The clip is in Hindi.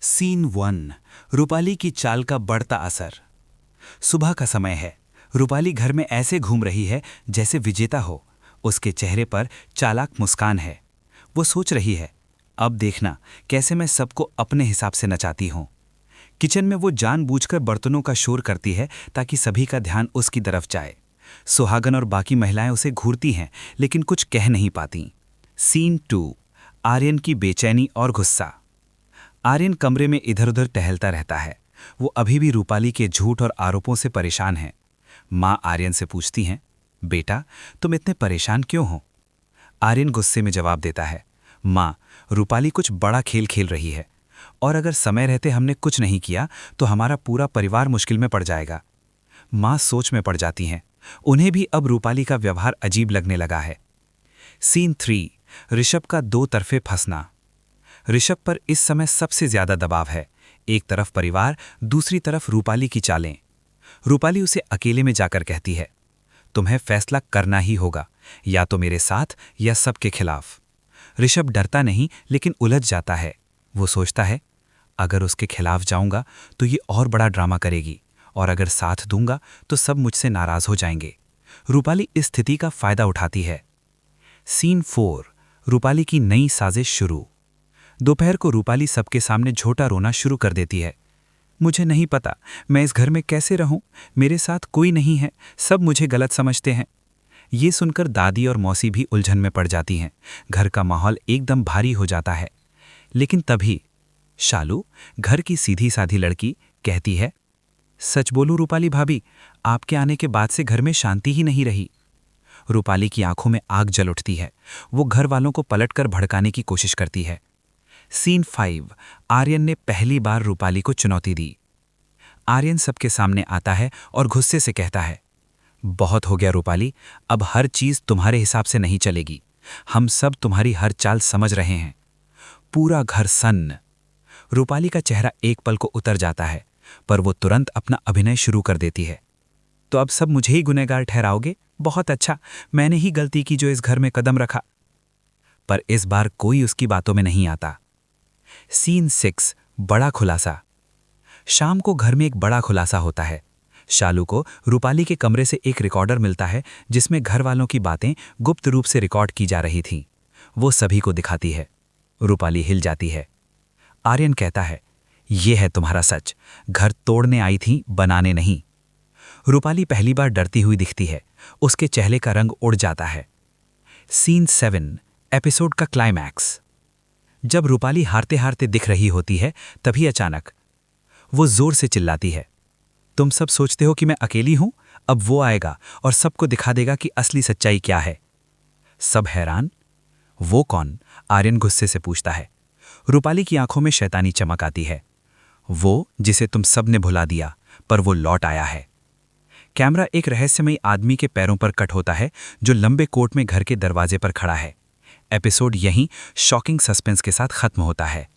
सीन 1। रूपाली की चाल का बढ़ता असर। सुबह का समय है। रूपाली घर में ऐसे घूम रही है जैसे विजेता हो। उसके चेहरे पर चालाक मुस्कान है। वो सोच रही है, अब देखना कैसे मैं सबको अपने हिसाब से नचाती हूं। किचन में वो जानबूझकर बर्तनों का शोर करती है ताकि सभी का ध्यान उसकी तरफ जाए। सुहागन और बाकी महिलाएं उसे घूरती हैं लेकिन कुछ कह नहीं पाती। सीन 2। आर्यन की बेचैनी और गुस्सा। आर्यन कमरे में इधर उधर टहलता रहता है। वो अभी भी रूपाली के झूठ और आरोपों से परेशान है। माँ आर्यन से पूछती हैं, बेटा तुम इतने परेशान क्यों हो? आर्यन गुस्से में जवाब देता है, माँ रूपाली कुछ बड़ा खेल खेल रही है और अगर समय रहते हमने कुछ नहीं किया तो हमारा पूरा परिवार मुश्किल में पड़ जाएगा। माँ सोच में पड़ जाती हैं। उन्हें भी अब रूपाली का व्यवहार अजीब लगने लगा है। सीन 3। ऋषभ का दो तरफे फंसना। ऋषभ पर इस समय सबसे ज्यादा दबाव है। एक तरफ परिवार, दूसरी तरफ रूपाली की चालें। रूपाली उसे अकेले में जाकर कहती है, तुम्हें फैसला करना ही होगा, या तो मेरे साथ या सबके खिलाफ। ऋषभ डरता नहीं लेकिन उलझ जाता है। वो सोचता है, अगर उसके खिलाफ जाऊंगा तो ये और बड़ा ड्रामा करेगी और अगर साथ दूंगा तो सब मुझसे नाराज हो जाएंगे। रूपाली इस स्थिति का फायदा उठाती है। सीन 4। रूपाली की नई साजिश शुरू। दोपहर को रूपाली सबके सामने झोटा रोना शुरू कर देती है। मुझे नहीं पता मैं इस घर में कैसे रहूं, मेरे साथ कोई नहीं है, सब मुझे गलत समझते हैं। ये सुनकर दादी और मौसी भी उलझन में पड़ जाती हैं। घर का माहौल एकदम भारी हो जाता है। लेकिन तभी शालू, घर की सीधी साधी लड़की, कहती है, सच बोलूं रूपाली भाभी, आपके आने के बाद से घर में शांति ही नहीं रही। रूपाली की आंखों में आग जल उठती है। वो घर वालों को पलटकर भड़काने की कोशिश करती है। सीन 5। आर्यन ने पहली बार रूपाली को चुनौती दी। आर्यन सबके सामने आता है और गुस्से से कहता है, बहुत हो गया रूपाली, अब हर चीज तुम्हारे हिसाब से नहीं चलेगी। हम सब तुम्हारी हर चाल समझ रहे हैं। पूरा घर सन्न। रूपाली का चेहरा एक पल को उतर जाता है, पर वो तुरंत अपना अभिनय शुरू कर देती है। तो अब सब मुझे ही गुनहगार ठहराओगे? बहुत अच्छा, मैंने ही गलती की जो इस घर में कदम रखा। पर इस बार कोई उसकी बातों में नहीं आता। सीन 6। बड़ा खुलासा। शाम को घर में एक बड़ा खुलासा होता है। शालू को रूपाली के कमरे से एक रिकॉर्डर मिलता है जिसमें घर वालों की बातें गुप्त रूप से रिकॉर्ड की जा रही थीं। वो सभी को दिखाती है। रूपाली हिल जाती है। आर्यन कहता है, यह है तुम्हारा सच, घर तोड़ने आई थी, बनाने नहीं। रूपाली पहली बार डरती हुई दिखती है। उसके चेहरे का रंग उड़ जाता है। सीन 7। एपिसोड का क्लाइमैक्स। जब रूपाली हारते हारते दिख रही होती है तभी अचानक वो जोर से चिल्लाती है, तुम सब सोचते हो कि मैं अकेली हूं, अब वो आएगा और सबको दिखा देगा कि असली सच्चाई क्या है। सब हैरान। वो कौन? आर्यन गुस्से से पूछता है। रूपाली की आंखों में शैतानी चमक आती है। वो जिसे तुम सब ने भुला दिया, पर वो लौट आया है। कैमरा एक रहस्यमयी आदमी के पैरों पर कट होता है जो लंबे कोट में घर के दरवाजे पर खड़ा है। एपिसोड यहीं शॉकिंग सस्पेंस के साथ खत्म होता है।